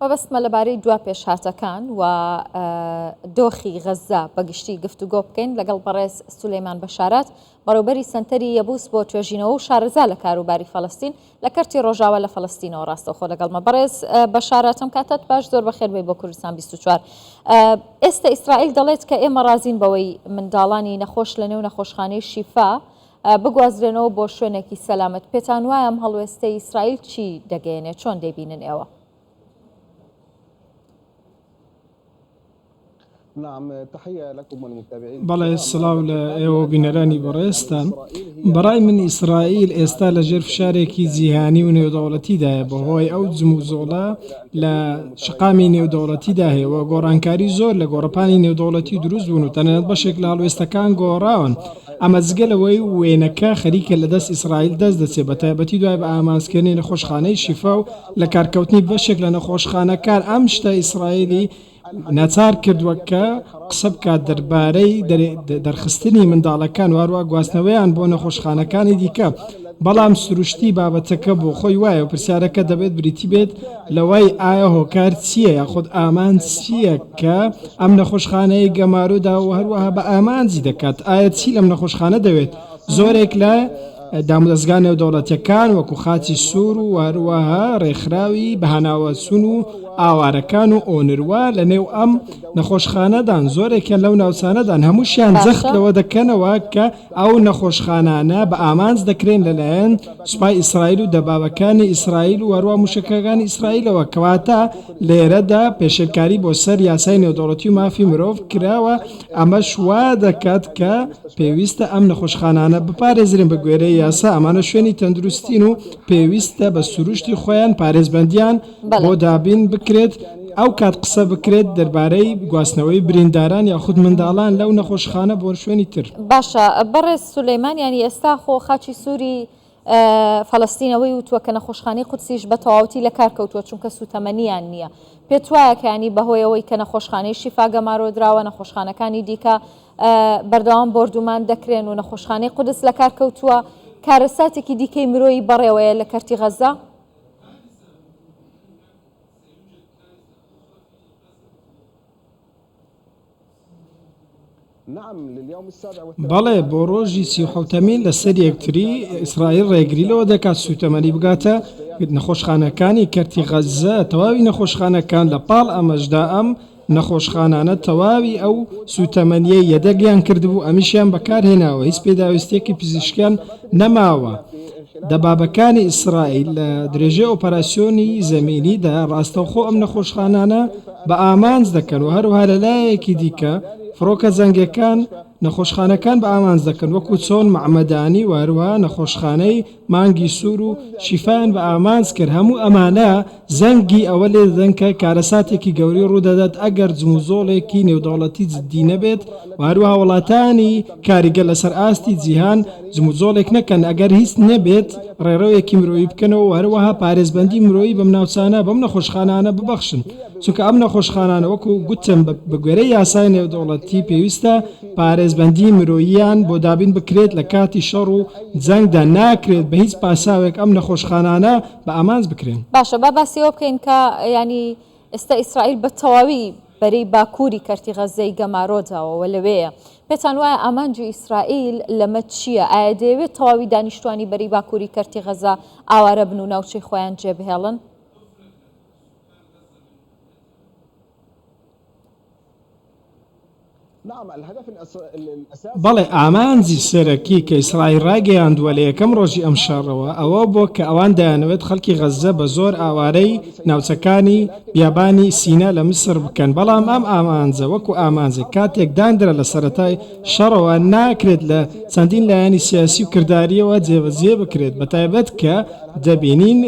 مەبەستمە لەبارەی دوا پێشهاتەکان و دۆخی غەزە بەگشتی گفتوگۆ بکەین لەگەڵ بەڕێز سولەیمان بەشارات بەڕێوەبەری سەنتەری یەبوس بۆ توێژینەوە و شارەزا لە کاروباری فەڵەستین لە کەرتی ڕۆژاوە لە فەڵەستینەوە ڕاستەوخۆ لەگەڵمە. بەڕێز بەشاراتم کاتت باش، زۆر بەخێر بێ بۆ کوردستان 24. ئێستا ئیسرائیل دەڵێت کە ئێمە رازین بەوەی منداڵانی نەخۆش لە نێو نەخۆشخانەی شیفا بگوازرێنەوە بۆ شوێنێکی سەلامەت. پێتان وایە ئەم هەڵوێستەی ئیسرائیل چی دەگەیەنێت؟ چۆن دەیبینن ئێوە؟ بەڵێ سڵاو لە ئێوە بینەرانی بەڕێستان. بەڕای من ئیسرائیل ئێستا لەژێر فشارێکی جیهانی و نێودەوڵەتیدایە بەهۆی ئەو جم و زۆڵە لە شقامی نێودەوڵەتیدا هەیەوە گۆڕانکاری زۆر لە گۆڕپانی نێودەوڵەتی دروست بوون و تەنانەت بەشێک لە هەڵوێستەکان گۆڕاون. ئەمە جگەلەوەی وێنەکە خەریکە لە دەست ئیسرائیل دەست دەچێت بە تایبەتی دوای بە ئامانزکردنی نەخۆشخانەی شیفا و لە کارکەوتنی بەشێک لە نەخۆشخانەکان. ئەم شتە ئیسرائیلی ناچار کردووە کە قسە بکات دەربارەی دەرخستنی منداڵەکان واروە گواستنەوەیان بۆ نەخۆشخانەکانی دیکە. بەڵام سروشتی بابەتەکە بۆ خۆی وایە و پرسیارەکە دەبێت بریتی بێت لەوەی ئایا هۆکار چییە یاخود ئامان چییە کە ئەم نەخۆشخانەی گەمارۆدا و هەروەها بە ئامانجی دەکات. ئایا چی لەم نەخۆشخانە دەوێت؟ زۆرێک لە دامودەستگا نێودەوڵەتیەکان وەکو خاچی سوور و هەروەها ڕێکخراوی بەهاناوە سون و ئاوارەکان و ئۆنروا لە نێو ئەم نەخۆشخانەدان زۆرێکیان لەو ناوچانەدان هەمووشیان جەخت لەوە دەکەنەوە کە ئەو نەخۆشخانانە بە ئامانج دەکرێن لەلایەن سوپای ئیسرائیل و دەبابەکانی ئیسرائیل و هەروە موشکەکانی ئیسرائیلەوە کەواتە لێرەدا پێشێلکاری بۆ سەر یاسای نێودەوڵەتی و مافی مرۆڤ کراوە. ئەمەش وا دەکات کە پێویستە ئەم نەخۆشخانانە بپارێزرێن بە گوێرەی یاسا. ئەمانە شوێنی تەندروستین و پێویستە بە سروشتی خۆیان پارێزبندیان بۆ دابین بکرێت. ئەو کات قسە بکرێت دەربارەی گواستنەوەی برینداران یاخود منداڵان لەو نەخۆشخانە بۆ شوێنی تر. باشە بەڕێز سولەیمان، ینی ئێستا خۆ خاچی سووری فەڵەستینەوەی وتووە کە نەخۆشخانەی قودسیش بە تەواوەتی لە کار کەوتووە چونکە سوتەمەنیان نییە. پێت وایە کە ینی بەهۆیەوەی کە نەخۆشخانەی شیفا گەمارۆدراوە نەخۆشخانەکانی دیکە بەردەوام بردومان دەکرێن و نەخۆشخانەی قودس لە کار کەوتووە کارەساتێکی دیکەی مرۆیی بەڕێوەیە لە کەرتی غەزە؟ بەڵێ بۆ ڕۆژی 37 لە سەر یەکتری ئیسرائیل ڕێگریلەوە دەکات سوتەمەنی بگاتە نەخۆشخانەکانی کەرتی غەزە. تەواوی نەخۆشخانەکان لە پاڵ ئەمەشدا ئەم نەخۆشخانانە تەواوی ئەو سوتەمەنیە یەدەگیان کردبوو، ئەمیشیان بەکارهێناوە، هیچ پێداویستێکی پزیشکیان نەماوە. دەبابەکانی ئیسرائیل لە درێژەی ئۆپەراسیۆنی زەمینیدا ڕاستەوخۆ ئەم نەخۆشخانانە بە ئامانج دەکەن و هەروها لەلایەکی دیکە فڕۆکە جەنگەکان نەخۆشخانەکان بە ئامانج دەکەن وەکو چۆن مەعمەدانی و هەروها نەخۆشخانەی مانگی سوور و شیفایان بە ئامانج کرد. هەموو ئەمانە زەنگی ئەوە لێ دەدەن کە کارەساتێکی گەوری ڕوودەدات ئەگەر جموزۆڵێکی نێودەوڵەتی جددی نەبێت و هەروها وڵاتانی کاریگەر لەسەر ئاستی جیهان جموزۆڵێک نەکەن ئەگەر هیچ نەبێت ڕێڕەوێکی مرۆیی بکەنەوە و هەروەها پارێزبەندی مرۆیی بەم ناوچانە بەم نەخۆشخانانە ببەخشن. چونکە ئەم نەخۆشخانانە وەکو گوتم بە گوێرەی یاسای نێودەوڵەتی پێویستە پارێزبەندی مرۆییان بۆ دابین بکرێت لە کاتی شەڕ و جەنگدا ناکرێت بە هیچ پاساوێک ئەم نەخۆشخانانە بە ئامانج بکرێن. باشە با باسیەوە بکەین کە ینی ئێستا ئیسرائیل بە تەواوی بەرەی باکووری کەرتی غەزەی گەمارۆداوەوە لەوەیە. پێتان وایە ئامانجی ئیسرائیل لەمە چییە؟ ئایا دەیەوێت تەواوی دانیشتوانی بەرەی باکووری کەرتی غەزە ئاوارە بن و ناوچەی خۆیان جێبهێڵن؟ بەڵێ ئامانجی سەرەکی کە ئیسرائیل ڕاگەیاندووە لە یەکەم ڕۆژی ئەم شەڕەوە ئەوە بۆ کە ئەوان دەیانەوێت خەڵکی غەزە بە زۆر ئاوارەی ناوچەکانی بیابانی سینە لە مسر بکەن. بەڵام ئەم ئامانجە وەکو ئامانجە کاتێک دانرا لە سەرەتای شەڕەوە ناکرێت لە چەندین لایەنی سیاسی و کرداریەوە جێبەجێ بکرێت، بەتایبەت کە دەبینین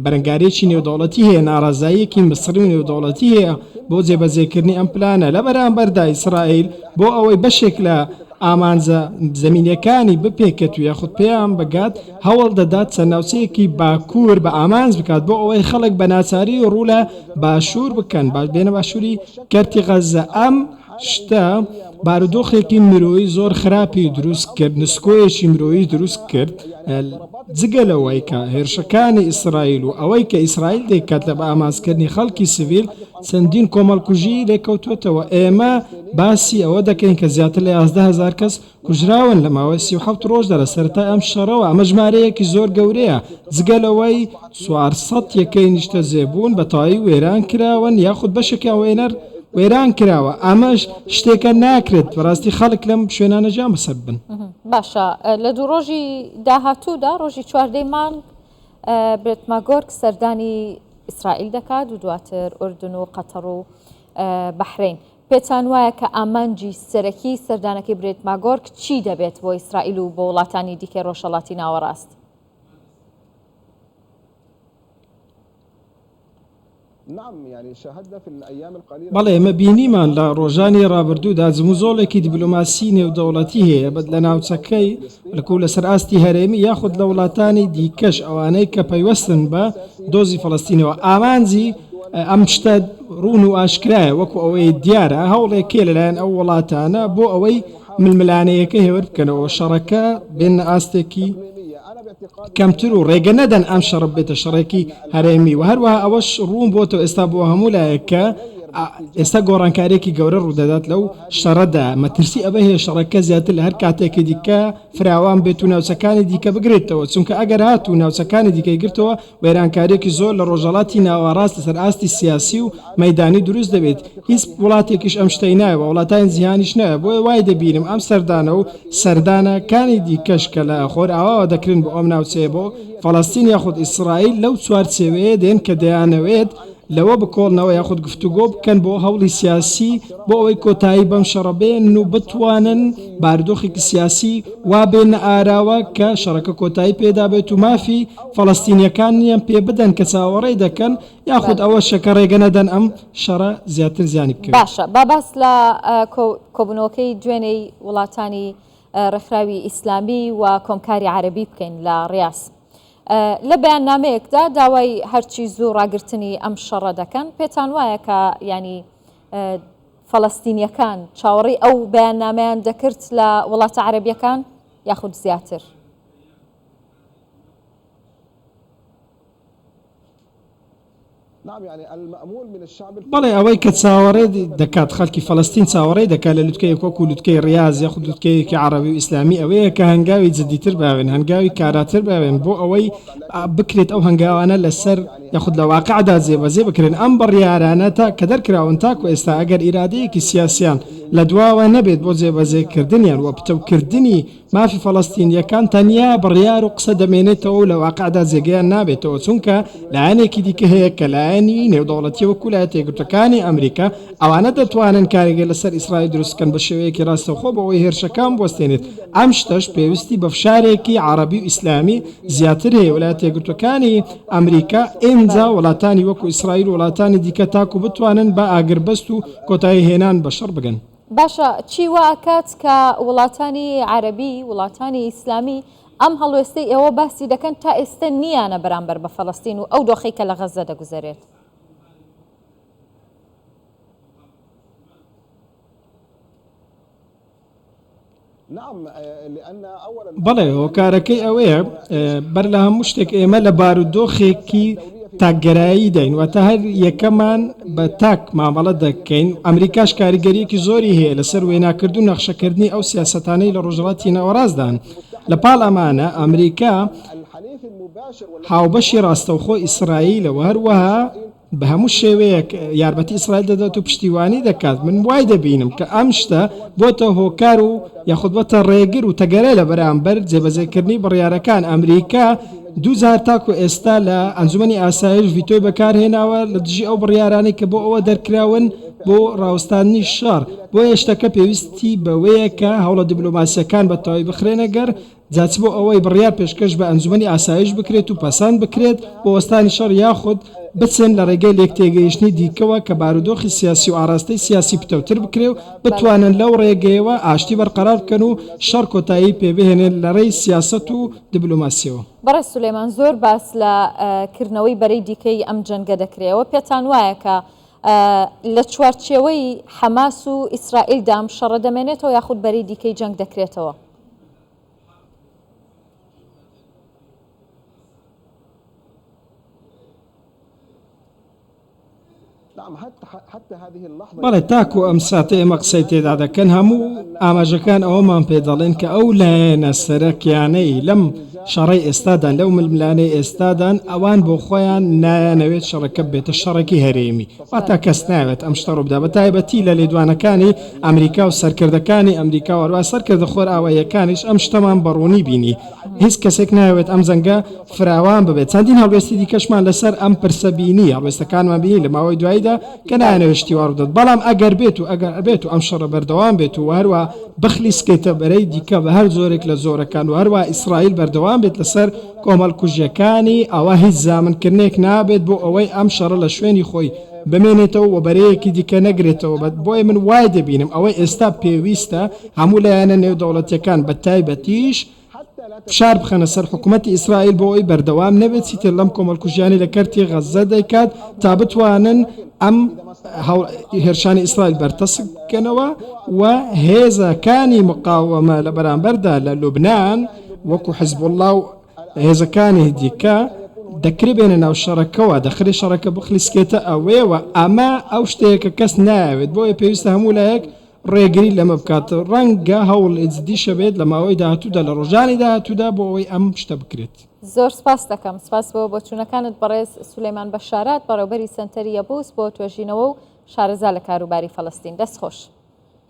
بەرەنگارێکی نێودەوڵەتی هەیە، ناڕازاییەکی مسری و نێودەوڵەتی هەیە بۆ جێبەجێکردنی ئەم پلانە. لە بەرامبەردا ئیسرائیل بۆ ئەوەی بەشێک لە ئامانجە زەمینیەکانی بپێکێت و یاخود پێیان بگات هەوڵ دەدات چەند ناوچەیەکی باکوور بە ئامانج بکات بۆ ئەوەی خەڵک بە ناچاری ڕوو لە باشوور بکەن، باش بێنە باشووری کەرتی غەزە. ئەم شتا بارودۆخێکی مرۆیی زۆر خراپی دروست کرد نسکۆیەکی مرۆیی دروست کرد جگەلەوەی کە هێرشەکانی ئیسرائیل و ئەوەی کە ئیسرائیل دەیکات لە بە ئامانجکردنی خەڵکی سیڤیل چەندین کۆمەڵکوژی لێکەوتوێتەوە ئێمە باسی ئەوە دەکەین کە زیاتر لە 11,000 کەس کوژراون لە ماوەی 37 ڕۆژدا لە سەرەتای ئەم شەڕەوە ئەمە ژمارەیەکی زۆر گەورەیە جگەلەوەی 400 یەکەی نیشتە زێبوون بە تەواوی وێران کراون یاخود بەشێکی وێران کراوە ئەمەش شتێکە ناکرێت بەڕاستی خەڵک لەم شوێنانە جا بەسەر بن. باشە لە دوو ڕۆژی داهاتوودا ڕۆژی 4 مانگ برێت ماگۆرگ سەردانی ئیسرائیل دەکات و دواتر ئوردن و قەتەر و بەحرین پێتان وایە کە ئامانجی سەرەکی سەردانەکەی برێت ماگۆرگ چی دەبێت بۆ ئیسرائیل و بۆ وڵاتانی دیکەی ڕۆژهەڵاتی ناوەڕاست؟ بەڵێ ئێمە بینیمان لە ڕۆژانی ڕابردوودا جموزۆڵێکی دیبلۆماسی نێودەوڵەتی هەیە بەد لە ناوچەکەی لە سەر ئاستی هەرێمی یاخود لە وڵاتانی دیکەش ئەوانەی کە پەیوەستن بە دۆزی فەڵەستینەوە ئامانجی ئەم شتە ڕوون و ئاشکرایە وەکو ئەوەی دیارە هەوڵێکێ لەلایەن ئەو وڵاتانە بۆ ئەوەی ململانەیەەکە هێور بکەنەوە شەڕەکە بێن ئاستێکی کەمتر و ڕێگە نەدەن ئەم شەڕ بێتە شەڕێکی هەرێمی و هەروەها ئەوەش ڕوون بۆتەوە ئێستا بۆ هەموو لایەکە ئێستا گۆڕانکارێکی گەورە ڕوودەدات لەو شەڕەدا مەترسی ئەوە هەیە شەڕەکە زیاتر لە هەر کاتێکی دیکە فراوان بێت و ناوچەکانی دیکە بگرێتەوە چونکە ئەگەر هات و ناوچەکانی دیکەی گرتەوە وێرانکارێکی زۆر لە ڕۆژهەڵاتی ناوەڕاست لەسەر ئاستی سیاسی و مەیدانی دروست دەبێت هیچ وڵاتێکیش ئەم شتەی نایەوە وڵاتانی جیهانیش نایە بۆیە وای دەبینم ئەم سەردانە و سەردانەکانی دیکەش کە لە خۆر ئاواوە دەکرن بۆ ئەم ناوچەیە بۆ فەڵەستین یاخود ئیسرائیل لەو چوارچێوەیە دێن کە دەیانەوێت لەوە بکۆڵنەوە یاخود گفتوگۆ بکەن بۆ هەوڵی سیاسی بۆ ئەوەی کۆتایی بەم شەڕە بێن و بتوانن بارودۆخێکی سیاسی وا بێنە ئاراوە کە شەڕەکە کۆتایی پێدا بێت و مافی فەڵەستینیەکانیان پێ بدەن کە چاوەڕێی دەکەن یاخود ئەوە شەکە ڕێگە نەدەن ئەم شەڕە زیاتر زیانی بکەن. باشە باس لە کۆبوونەوەکەی دوێنەی وڵاتانی ڕێکخراوی ئیسلامی و کۆمکاری عەرەبی بکەین لە ڕیاض. لە بەیاننامەیەکدا داوای هەرچی زوو ڕاگررتنی ئەم شەڕە دەکەن پێتان وایە کە ینی فەڵەستینیەکان چاوەڕی ئەو بەیاننامەیان دەکرد لە وڵاتە عەرەبیەکان یاخود زیاتر؟ بەڵێ ئەوەی کە چاوەڕێ دەکات خەڵکی فەڵەستین چاوەڕێ دەکات لە لوتکەیەک وەکو لوتکەی ڕیاض یاخود لوتکەیەکی عەرەبی و ئیسلامی ئەوەیە کە هەنگاوی جدیتر باوێن هەنگاوی کاراتر باوێن بۆ ئەوەی بکرێت ئەو هەنگاوانە لەسەر یاخود لە واقعدا جێبەجێ بکرێن ئەم بڕیارانە تا کە دەرکراون تاکو ئێستا ئەگەر ئیرادەیەکی سیاسیان لە دواوە نەبێت بۆ جێبەجێکردنیان وە پتەوکردنی مافی فەڵەستینیەکان تەنیا بڕیار و قسە دەمێنێتەوە و لە واقعدا جێگەیان نابێتەوە چونکە لایەنێکی دیکە هەیە کە لایەنی نێودەوڵەتی وەکو لایەنە یەکگرتوەکانی ئەمریکا ئەوانە دەتوانن کارێگە لەسەر ئیسرائیل دروستکەن بە شێوەیەکی ڕاستەوخۆ بە ئەوەی هێرشەکان بوەستێنێت ئەم شتەش پێویستی بە فشارێکی عەرەبی و ئیسلامی زیاتر هەیە وڵاتە یەکگرتوەکانی ئەمریکا ئێنجا وڵاتانی وەکو ئیسرائیل و وڵاتانی دیکە تاکو بتوانن بە ئاگربەست و کۆتایی هێنان بە شەڕ بگەن. باشە چی واکات کە وڵاتانی عەرەبی وڵاتانی ئیسلامی ئەم هەڵوێستەی ئێوە باسی دەکەن تا ئێستا نیانە بەرامبەر بە فەڵەستین و ئەو دۆخەی کە لە غەزە دەگوزارێت؟ بەڵێ هۆکارەکەی ئەوەیە بەر لە هەموو شتێک ئێمە لە بارودۆخێکی تاکگەرایی دەین واتە هەر یەکەمان بە تاک مامەڵە دەکەین ئەمریکاش کاریگەریەکی زۆری هەیە لەسەر وێناکرد و نەخشەکردنی ئەو سیاسەتانەی لە ڕۆژهەڵاتی ناوەڕاستدان لەپاڵ ئەمانە ئەمریکا هاوبەشی ڕاستەوخۆ ئیسرائیلەوە هەروەها بە هەموو شێوەیەک یارمەتی ئیسرائیل دەدات و پشتیوانی دەکات من وای دەبینم کە ئەم شتە بۆتە هۆکار و یاخود بۆتە ڕێگر و تەگەرە لە بەرامبەر جێبەجێکردنی بڕیارەکان ئەمریکا 2000 تاکو ئێستا لە ئەنجومەنی ئاسایش ڤیتۆی بەکارهێناوە لە دژی ئەو بڕیارانەی کە بۆ ئەوە دەرکراون بۆ ڕاوستانی شەڕ بۆ هێشتەکە پێویستی بەوەیە کە هەوڵە دیبلۆماسیەکان بە تەواوی بخرێنەگەر جاچ بۆ ئەوەی بڕیار پێشکەش بە ئەنجومەنی ئاسایش بکرێت و پەسەند بکرێت بۆ وەستانی شەڕ یاخود بچن لە ڕێگەی لێکتێگەیشتنی دیکەوە کە بارودۆخی سیاسی و ئاراستەی سیاسی پتەوتر بکرێ و بتوانن لەو ڕێگەیەوە ئاشتی بەرقەرار بکەن و شەڕ کۆتایی پێبهێنێن لە ڕێی سیاست و دیبلۆماسیەوە. بەڕێز سولێمان زۆر باس لە کردنەوەی بەرەی دیکەی ئەم جەنگە دەکرێەوە پێتان وایە کە لە چوارچێوەی حەماس و ئیسرائیل دام شەڕە دەمێنێتەوە یاخود بەری دیکەی جەنگ دەکرێتەوە؟ بەڵێ تاکو ئەم ساتە ئێمە قسەی تێدا دەکەن هەموو ئاماژەکان ئەوەمان پێ دەڵێن کە ئەو لایەنە سەرەکیانەی لەم شەڕی ئێستادان لەو ململانەی ئێستادان ئەوان بۆ خۆیان نایانەوێت شەڕەکە بێتە شەڕێکی هەرێمی واتا کەس ناوێت ئەم شتە ڕووبدا بە تایبەتی لە لێدوانەکانی ئەمریکا و سەرکردەکانی ئەمریکا وەروە سەرکردە خۆر ئاواییەکانیش ئەم شتەمان بەڕوونی بینی هیچ کەسێک ناوێت ئەم جەنگە فراوان ببێت چەندین هەڵوێستی دیکەشمان لەسەر ئەم پرسە بینی هەڵوێستەکانمان بینی لە ماوەی دواییدا کە نایانەوێشتی واڕدەت بەڵام ئەگەر بێت و ئەگەر بێت و ئەم شەڕە بەردەوام بێت و هەروە بخلی سکەیتە بەرەی دیکە بە هەر زۆرێک لە زۆرەکان و هەروە ئیسرائیل بەردەوام بێت لەسەر کۆمەڵکوژیەکانی ئەوە هیچ زامنکردنێک نابێت بۆ ئەوەی ئەم شەڕە لە شوێنی خۆی بمێنێتەوە و بەرەیەکی دیکە نەگرێتەوە بۆی من وای دەبینم ئەوەی ئێستا پێویستە هەموو لایەنە نێودەوڵەتیەکان بە تایبەتیش فشار بخەنە سەر حکوومەتی ئیسرائیل بۆ ئەوی بەردەوام نەبێت چیتر لەم کۆمەڵکوژیانی لە کەرتی غەزە دەیکات تا بتوانن ئەم هێرشانی ئیسرائیل بەرتەسکەنەوە و هێزەکانی مقاومە لە بەرامبەردا لە لوبنان وەکو حزب الله و هێزەکانی دیکە دەکرێ بێنە ناو شەڕەکەەوە دەخری شەڕەکە بخلیسکێتە ئەوەیەوە ئەمە ئەو شتەیەکە کەس ناوێت بۆیە پێویستە هەموو لایەک ڕێگری لەمە بکاتە ڕەنگە هەوڵ ئجدیشە بێت لە ماوەی داهاتوودا لە ڕۆژانی داهاتوودا بۆ ئەوەی ئەم شتە بکرێت. زۆر سپاس دەکەم سپاس بۆ بۆچوونەکانت بەڕێز سولەیمان بەشارات بەڕێوەبەری سەنتەری یەبوس بۆ توێژینەوە و شارەزا لە کاروباری فەڵەستین. دەست خۆش.